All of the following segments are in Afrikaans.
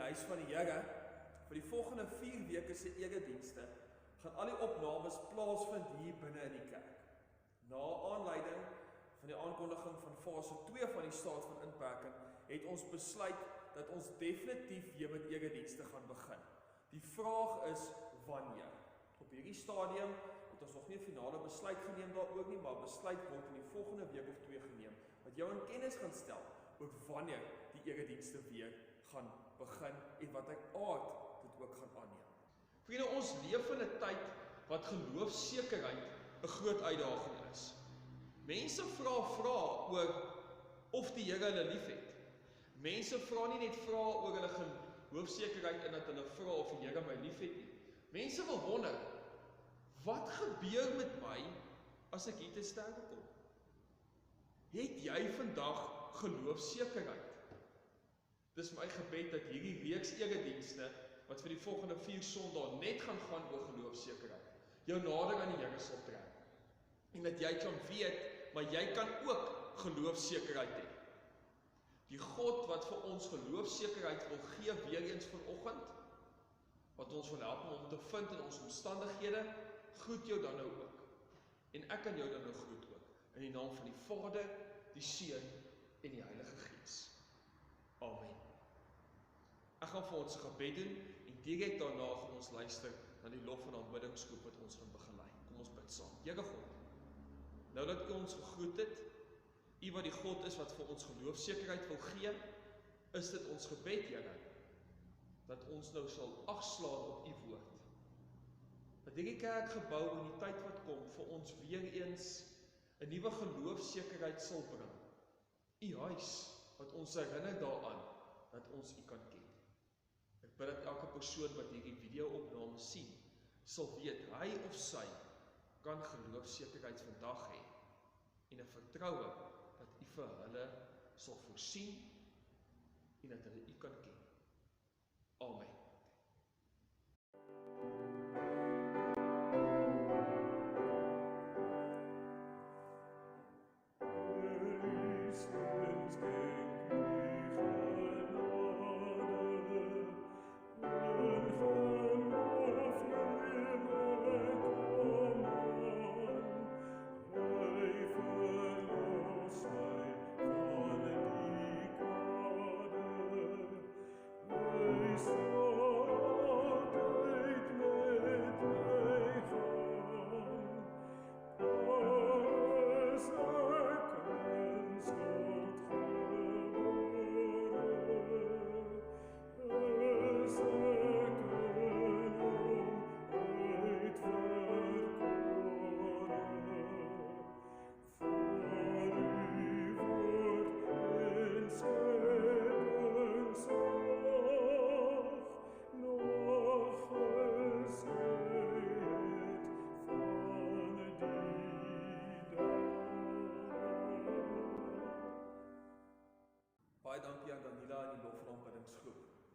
huis van die Here. Vir die volgende 4 weke se eredienste gaan al die opnames plaasvind hier binne in die kerk. Na aanleiding van die aankondiging van fase 2 van die staat van inperking, het ons besluit dat ons definitief weer met eredienste gaan begin. Die vraag is wanneer. Op hierdie stadium het ons nog nie 'n finale besluit geneem daaroor nie, maar besluit word in die volgende week of 2 geneem, wat jou in kennis gaan stel oor wanneer die eredienste weer gaan begin en wat ek aard dit ook gaan aanneem. Vriende, ons leef in 'n tyd wat geloofsekerheid 'n groot uitdaging is. Mense vra oor of die Here hulle liefhet. Mense vra nie net oor hulle geloofsekerheid in dat hulle vra of die Here my liefhet nie. Mense wil wonder, wat gebeur met my as ek hier te sterwe kom? Het jy vandag geloofsekerheid? Dis my gebed dat hierdie reeks eredienste wat vir die volgende 4 Sondae net gaan oor geloofsekerheid, jou nader aan die Here sal trek. En dat jy kan weet, maar jy kan ook geloofsekerheid hê. Die God wat vir ons geloofsekerheid wil gee weer eens vanoggend, wat ons wil help om te vind in ons omstandighede, groet jou dan nou ook. En ek kan jou dan nou groet ook. In die naam van die Vader, die Seun en die Heilige Gees. Amen. Ek gaan vir ons gebed doen en direk daarna gaan ons luister na die lof en aanbiddingsgroep wat ons gaan begelei. Kom ons bid saam. Here God, nou dat U ons gegroet het, U wat die God is wat vir ons geloofsekerheid wil gee, is dit ons gebed, Here, dat ons nou sal agslaan op U woord. Dat hierdie kerkgebou in die tyd wat kom vir ons weer eens 'n nuwe geloofsekerheid sal bring. U huis wat ons herinner daaraan dat ons U kan ken. Ek bid dat elke persoon wat hierdie video-opname sien, sal weet hy of sy kan geloofsekerheid vandag hê en 'n vertroue dat U vir hulle sal voorsien en dat hulle U kan ken. Amen.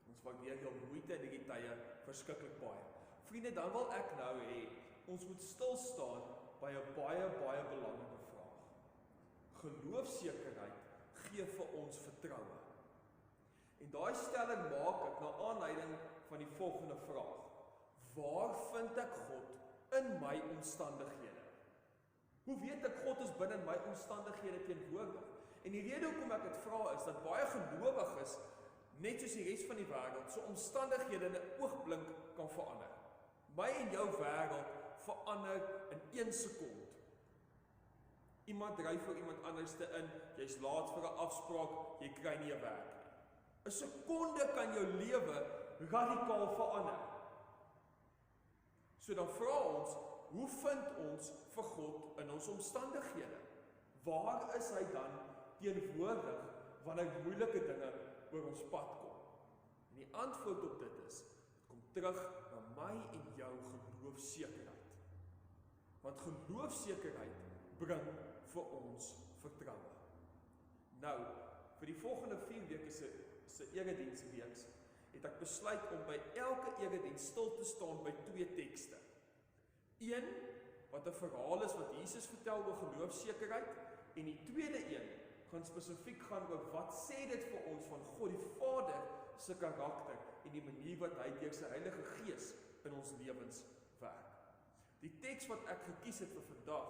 Ons waardeer jou moeite in hierdie tye verskriklik baie. Vriende, dan wil ek nou hê, ons moet stil staan by 'n baie belangrike vraag. Geloofsekerheid gee vir ons vertroue. En daai stelling maak ek na aanleiding van die volgende vraag. Waar vind ek God in my omstandighede? Hoe weet ek God is binne in my omstandighede teenwoordig? En die rede hoekom ek dit vra is dat baie gelowiges net soos die res van die wêreld, so omstandighede in 'n oogblink kan verander. My en jou wêreld verander in 1 sekond. Iemand dryf vir iemand anderste in, jy's laat vir 'n afspraak, jy kry nie 'n werk nie. 'n Sekonde kan jou lewe radikaal verander. So dan vra ons, hoe vind ons vir God in ons omstandighede? Waar is hy dan teenwoordig wanneer moeilike dinge oor ons pad kom? En die antwoord op dit is, dit kom terug na my en jou geloofsekerheid. Want geloofsekerheid bring vir ons vertroue. Nou, vir die volgende 4 weke se erediensreeks het ek besluit om by elke erediens stil te staan by 2 tekste. Een wat 'n verhaal is wat Jesus vertel oor geloofsekerheid en die tweede een gaan spesifiek gaan oor wat sê dit vir ons van God die Vader se karakter en die manier wat hy deur sy Heilige Gees in ons lewens werk. Die teks wat ek gekies het vir vandag,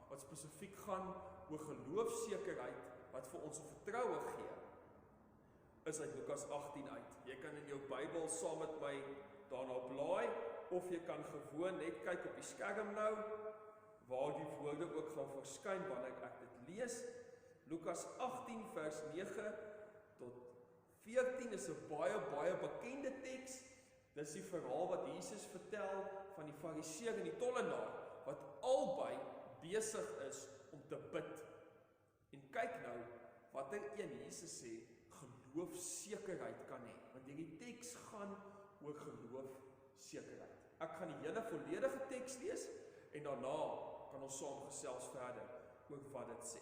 wat spesifiek gaan oor geloofsekerheid wat vir ons 'n vertroue gee, is uit Lukas 18 uit. Jy kan in jou Bybel saam met my daarna blaai, of jy kan gewoon net kyk op die skerm nou, waar die woorde ook gaan verskyn wanneer ek dit lees. Lukas 18 vers 9 tot 14 is 'n baie bekende teks. Dis die verhaal wat Jesus vertel van die Fariseer en die tollenaar, wat albei besig is om te bid. En kyk nou, watter een Jesus sê, geloofsekerheid kan hê, want hierdie teks gaan oor geloofsekerheid. Ek gaan die hele volledige teks lees, en daarna kan ons saam gesels verder oor wat dit sê.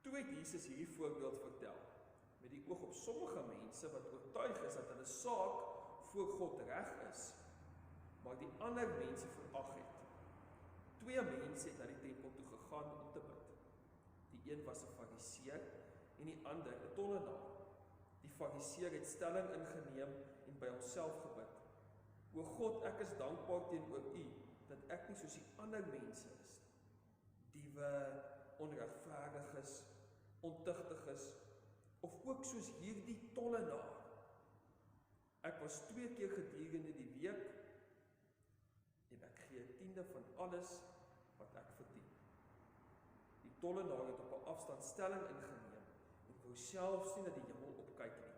Toe het Jesus hierdie voorbeeld vertel, met die oog op sommige mense wat oortuig is dat hulle saak voor God reg is, maar die ander mense verag het. Twee mense het na die tempel toe gegaan om te bid. Die een was 'n Fariseer en die ander 'n tollenaar. Die Fariseer het stelling ingeneem en by homself gebid: O God, ek is dankbaar teenoor U dat ek nie soos die ander mense is, diewe, onregverdiges, ontugtiges, of ook soos hierdie tollenaar. Ek was 2 keer gedurende die week en ek gee 10de van alles wat ek verdien. Die tollenaar het op 'n afstand stelling ingeneem en wou selfs nie na die hemel opkyk nie.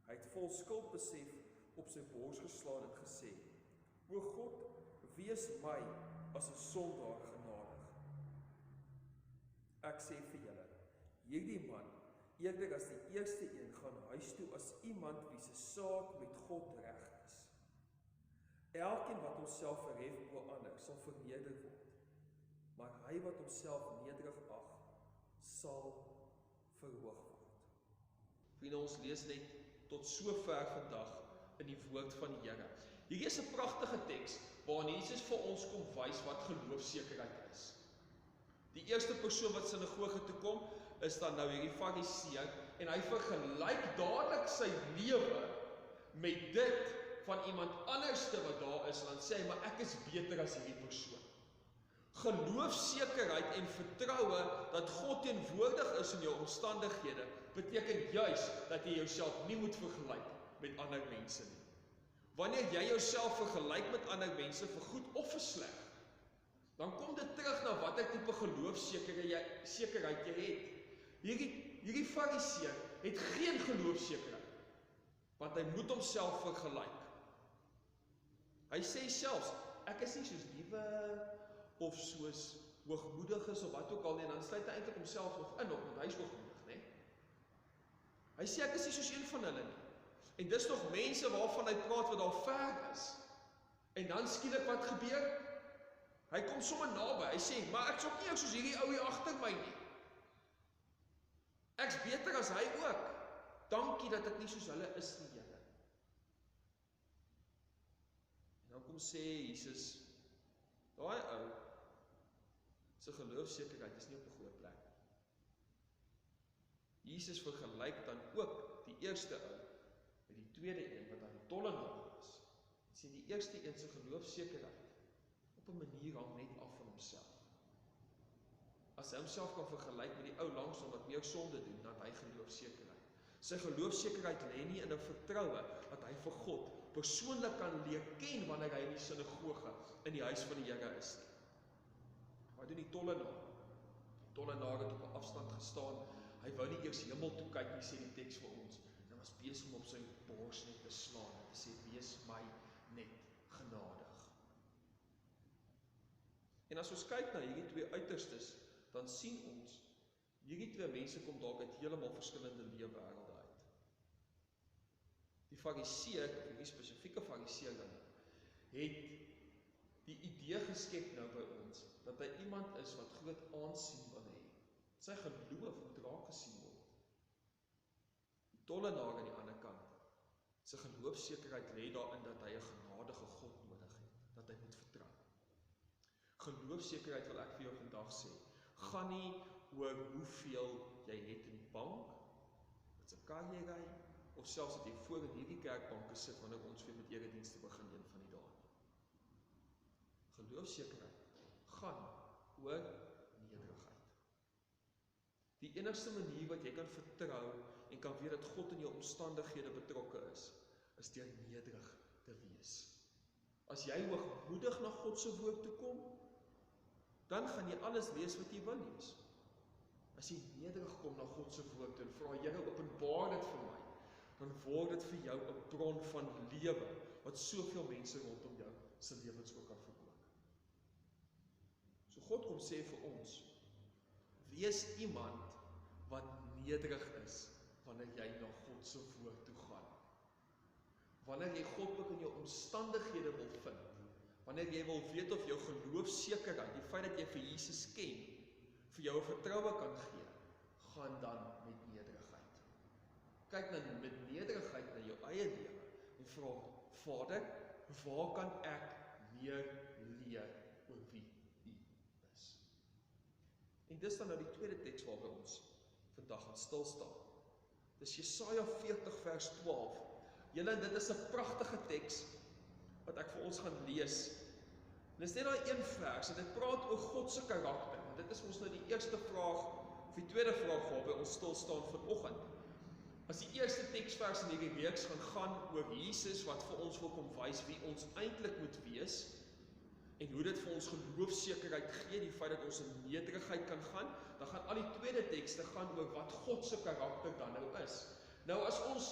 Hy het vol skuldbesef op sy bors geslaan en gesê: O God, wees my as 'n sondaar genadig. Ek sê vir julle, hierdie man, eerder as die eerste een, gaan huis toe as iemand wie se saak met God reg is. Elkeen wat homself verhef bo ander, sal verneder word, maar hy wat homself nederig ag, sal verhoog word. Vriende, ons lees net tot sover vandag in die woord van die Here. Hier is 'n pragtige teks waarin Jesus vir ons kom wys wat geloofsekerheid is. Die eerste persoon wat sinagoge toe kom, is dan nou hierdie Fariseer, en hy vergelyk dadelik sy lewe met dit van iemand anderste wat daar is, en dan sê hy, maar ek is beter as hierdie persoon. Geloofsekerheid en vertroue dat God teenwoordig is in jou omstandighede, beteken juis dat jy jouself nie moet vergelyk met ander mense nie. Wanneer jy jouself vergelyk met ander mense vir goed of vir sleg, dan kom dit terug na watter tipe geloofsekerheid jy het. Hierdie Fariseer het geen geloofsekerheid, want hy moet homself vergelyk. Hy sê selfs, ek is nie soos diewe of soos hoogmoediges of wat ook al nie, en dan sluit hy eintlik homself nog in, want hy is hoogmoedig, né? Hy sê ek is nie soos een van hulle nie. En dis nog mense waarvan hy praat wat daar ver is. En dan skielik wat gebeur? Hy kom sommer naby. Hy sê, maar ek is ook nie soos hierdie ou hier agter my nie. Ek's beter as hy ook. Dankie dat ek nie soos hulle is nie, Here. En dan kom sê Jesus, daai ou se geloofsekerheid is nie op 'n groot plek. Jesus vergelyk dan ook die eerste ou met die tweede een wat aan die tollenaar is. Hy sê die eerste een se geloofsekerheid op 'n manier hang net af van homself. As hy homself kan vergelyk met die ou langs hom wat meer sonde doen, dan hy geloofsekerheid. Sy geloofsekerheid lê nie in 'n vertroue dat hy vir God persoonlik kan leer ken wanneer hy in die sinagoge in die huis van die Here is nie. Wat doen die tollenaar? Die tollenaar het op 'n afstand gestaan. Hy wou nie eers hemel toe kyk nie, sê die teks vir ons. Hy was besig om op sy bors net te slaan en te sê, wees my net genadig. En as ons kyk na hierdie twee uiterstes, dan sien ons, hierdie twee mense kom dalk uit heeltemal verskillende leefwêrelde uit. Die Fariseer, of hierdie spesifieke Fariseer dan, het die idee geskep nou by ons, dat hy iemand is wat groot aansien wil hê. Sy geloof moet raak gesien word. Die tollenaar aan die ander kant, sy geloofsekerheid lê daarin dat hy 'n genadige God nodig het, dat hy moet vertrou. Geloofsekerheid wil ek vir jou vandag sê, gaan nie oor hoeveel jy het in die bank, wat 'n kar jy ry, of selfs dat jy voor in hierdie kerkbanke sit wanneer ons weer met eredienste begin een van die dae. Geloofsekerheid gaan oor nederigheid. Die enigste manier wat jy kan vertrou en kan weet dat God in jou omstandighede betrokke is deur nederig te wees. As jy hoogmoedig na God se woord toe kom, dan gaan jy alles lees wat jy wil lees. As jy nederig kom na God se woord en vra, Here, openbaar dit vir my, dan word dit vir jou 'n bron van lewe, wat soveel mense rondom jou se lewens ook kan verkoop. So God kom sê vir ons, wees iemand wat nederig is, wanneer jy na God se woord toe gaan. Wanneer jy God ook in jou omstandighede wil vind, wanneer jy wil weet of jou geloofsekerheid, die feit dat jy vir Jesus ken, vir jou 'n vertroue kan gee, gaan dan met nederigheid. Kyk dan met nederigheid na jou eie lewe en vra, Vader, waar kan ek meer leer oor wie U is? En dis dan nou die tweede teks waarby ons vandag gaan stil staan. Dis Jesaja 40 vers 12. Julle, dit is 'n pragtige teks wat ek vir ons gaan lees. En dis net daai een vers en dit praat oor God se karakter. En dit is ons nou die eerste vraag of die tweede vraag waarby ons stil staan vanoggend. As die eerste teksvers in hierdie reeks gaan oor Jesus wat vir ons wil kom wys wie ons eintlik moet wees en hoe dit vir ons geloofsekerheid gee, die feit dat ons in nederigheid kan gaan, dan gaan al die tweede tekste gaan oor wat God se karakter dan nou is. Nou as ons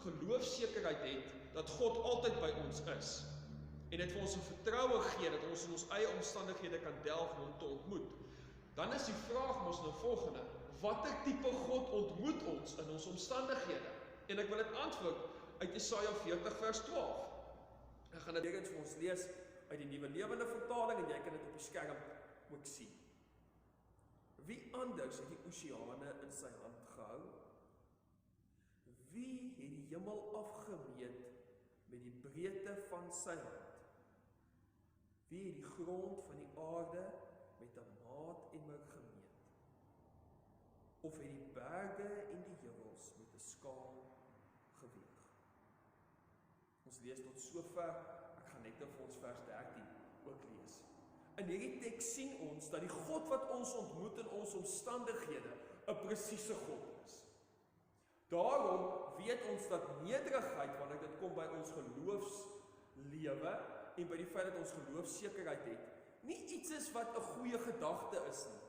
geloofsekerheid het dat God altyd by ons is en dit vir ons 'n vertroue gee dat ons in ons eie omstandighede kan delf om hom te ontmoet, dan is die vraag mos nou volgende: watter tipe God ontmoet ons in ons omstandighede? En ek wil dit antwoord uit Jesaja 40 vers 12. Ek gaan dit eens vir ons lees uit die Nuwe Lewende Vertaling en jy kan dit op die skerm ook sien. Wie anders het die oseane in sy hand gehou? Wie het die hemel afgemeet met die breedte van sy hand? Wie het die grond van die aarde met 'n maat en meg gemeet? Of het die berge en die heuwels met 'n skaal geweeg? Ons lees tot sover, ek gaan net vir ons vers 13 ook lees. In hierdie teks sien ons dat die God wat ons ontmoet in ons omstandighede 'n presiese God is. Daarom weet ons dat nederigheid, wanneer dit kom by ons geloofslewe en by die feit dat ons geloofsekerheid het, nie iets is wat 'n goeie gedagte is nie.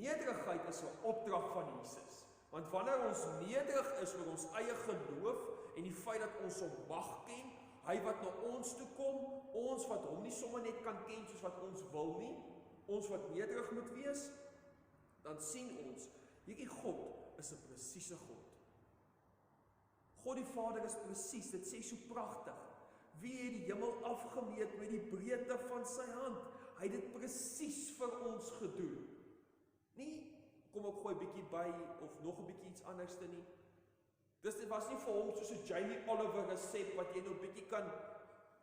Nederigheid is 'n opdrag van Jesus. Want wanneer ons nederig is oor ons eie geloof en die feit dat ons hom mag ken, hy wat na ons toe kom, ons wat hom nie sommer net kan ken soos wat ons wil nie, ons wat nederig moet wees, dan sien ons, hierdie God is 'n presiese God. God die Vader is presies, dit sê so pragtig. Wie het die hemel afgemeet met die breedte van sy hand? Hy het dit presies vir ons gedoen. Nie, kom ek gooi bietjie by, of nog 'n bietjie iets anderste nie. Dit was nie vir hom soos 'n Jamie Oliver resep, wat jy nou bietjie kan,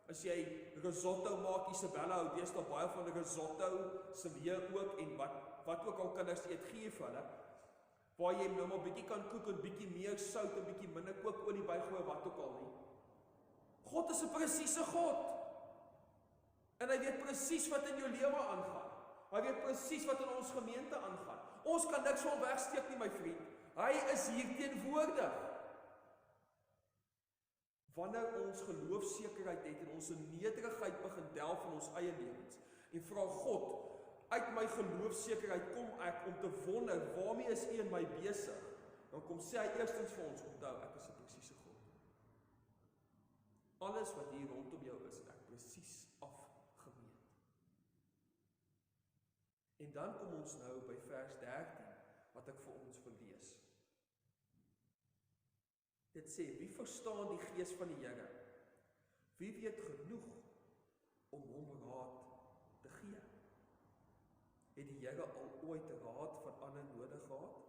as jy risotto maak, Isabella hou deesdae baie van risotto, Silje ook, en wat ook al kinders eet, gee vir hulle, waar jy nou maar bietjie kan kook, en bietjie meer sout, en bietjie minder kookolie bygooi, wat ook al nie. God is 'n presiese God. En hy weet presies wat in jou lewe aangaan. Hy weet presies wat in ons gemeente aangaan. Ons kan niks van wegsteek nie, my vriend. Hy is hier teenwoordig. Wanneer ons geloofsekerheid het en ons in nederigheid begin delf in ons eie lewens en vra God, uit my geloofsekerheid kom ek om te wonder, waarmee is U in my besig? Dan kom sê hy eerstens vir ons, onthou, ek is 'n presiese God. Alles wat hier rondom jou is, het ek presies afgemeet. En dan kom ons nou by vers 13, wat ek vir ons wil lees. Dit sê, wie verstaan die gees van die Here? Wie weet genoeg om hom raad te gee? Het die Here al ooit raad van ander nodig gehad?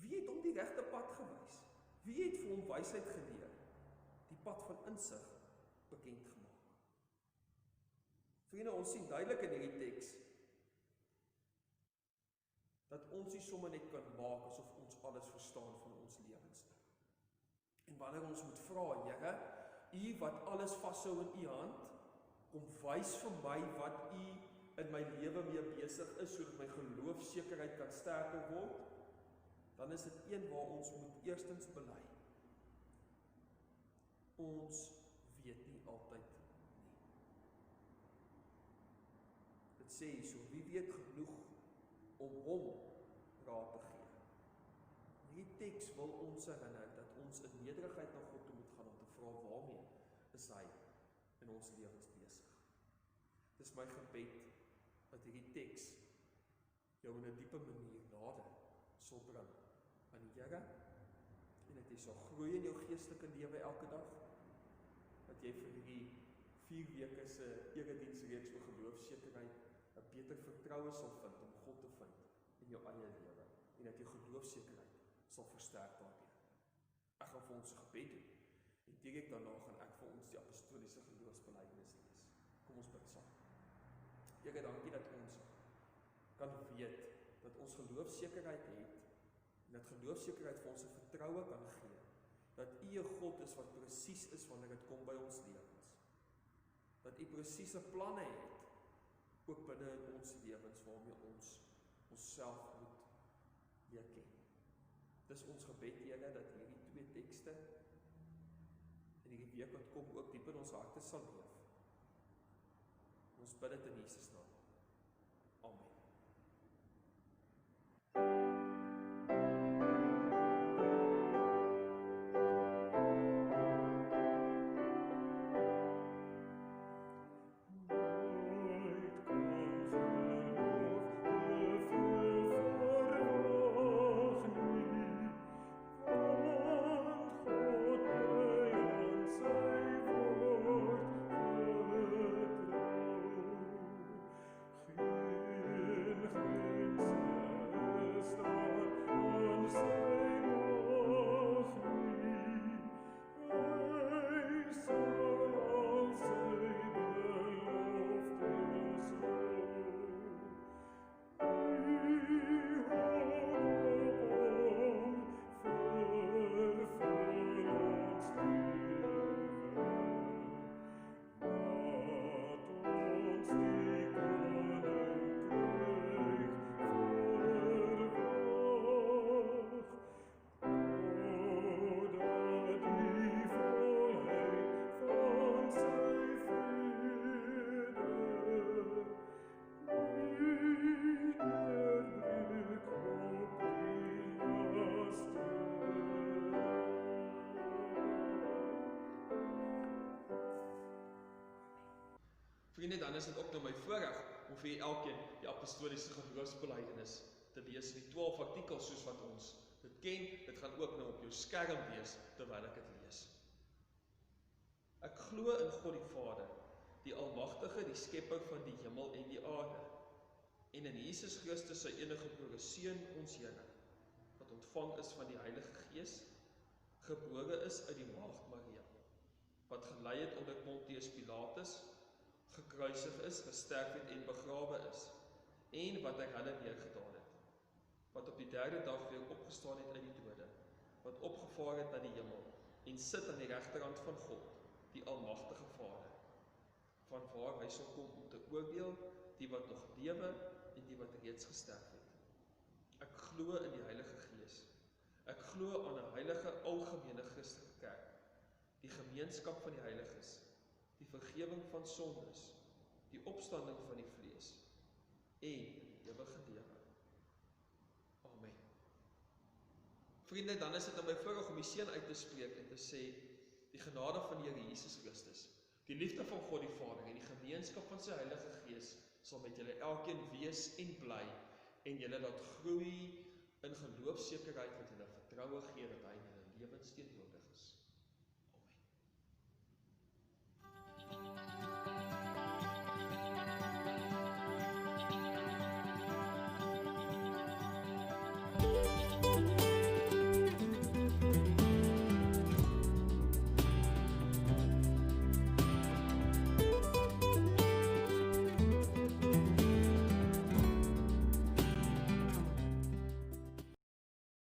Wie het hom die regte pad gewys? Wie het vir hom wysheid geleer? Die pad van insig bekend gemaak. Vriende, ons sien duidelik in hierdie teks dat ons nie sommer net kan maak asof ons alles verstaan van ons lewens nie. En wanneer ons moet vra, Here, U wat alles vashou in U hand, kom wys vir my wat U in my lewe mee besig is, sodat my geloofsekerheid kan sterker word, dan is dit een waar ons moet eerstens bely. Ons weet nie altyd nie. Dit sê so, wie weet genoeg om hom raad te gee. Hierdie teks wil ons herinner dat ons in nederigheid na God toe moet gaan om te vra waarmee is hy in ons lewens besig. Dit is my gebed dat hierdie teks jou in 'n diepe manier nader sal bring aan die Here en dat jy sal groei in jou geestelike lewe elke dag, dat jy vir hierdie 4 weke se erediensreeks oor geloofsekerheid 'n beter vertroue sal vind om God te vind in jou eie lewe en dat jou geloofsekerheid sal versterk daardeur. Ek gaan vir ons 'n gebed doen en direk daarna gaan ek vir ons die apostoliese geloofsbelijdenis lees. Kom ons bid saam. Here, dankie dat ons kan weet dat ons geloofsekerheid het en dat geloofsekerheid vir ons 'n vertroue kan gee dat U 'n God is wat presies is wanneer dit kom by ons lewens. Dat U presiese planne het ook binne in ons lewens waarmee ons onsself moet leer ken. Dis ons gebed, Here, dat hierdie 2 tekste in hierdie week wat kom ook diep in ons harte sal leef. Ons bid dit in Jesus naam. Amen. Vriende, dan is dit ook nou my voorreg om vir julle elkeen die apostoliese geloofsbelijdenis te lees in die 12 artikels soos wat ons dit ken. Dit gaan ook nou op jou skerm wees terwyl ek dit lees. Ek glo in God die Vader, die Almagtige, die skepper van die hemel en die aarde, en in Jesus Christus sy enige gebore Seun, ons Here, wat ontvang is van die Heilige Gees, gebore is uit die maagd Maria, wat gelei het onder Pontius Pilatus, gekruisig is, gesterf het en begrawe is, en wat hy hulle neergedaan het, wat op die 3de dag weer opgestaan het uit die dode, wat opgevaar het na die hemel, en sit aan die regterhand van God, die Almagtige Vader, van waar hy sal kom om te oordeel die wat nog lewe en die wat reeds gesterf het. Ek glo in die Heilige Gees. Ek glo aan 'n heilige algemene Christelike kerk, die gemeenskap van die heiliges, die vergewing van sondes, die opstanding van die vlees en ewige lewe. Amen. Vriende, dan is dit aan my voorreg om die seën uit te spreek en te sê, die genade van die Here Jesus Christus, die liefde van God die Vader en die gemeenskap van sy Heilige Gees sal met julle elkeen wees en bly en julle laat groei in geloofsekerheid wat julle vertroue gee dat hy in julle lewens teenwoordig is.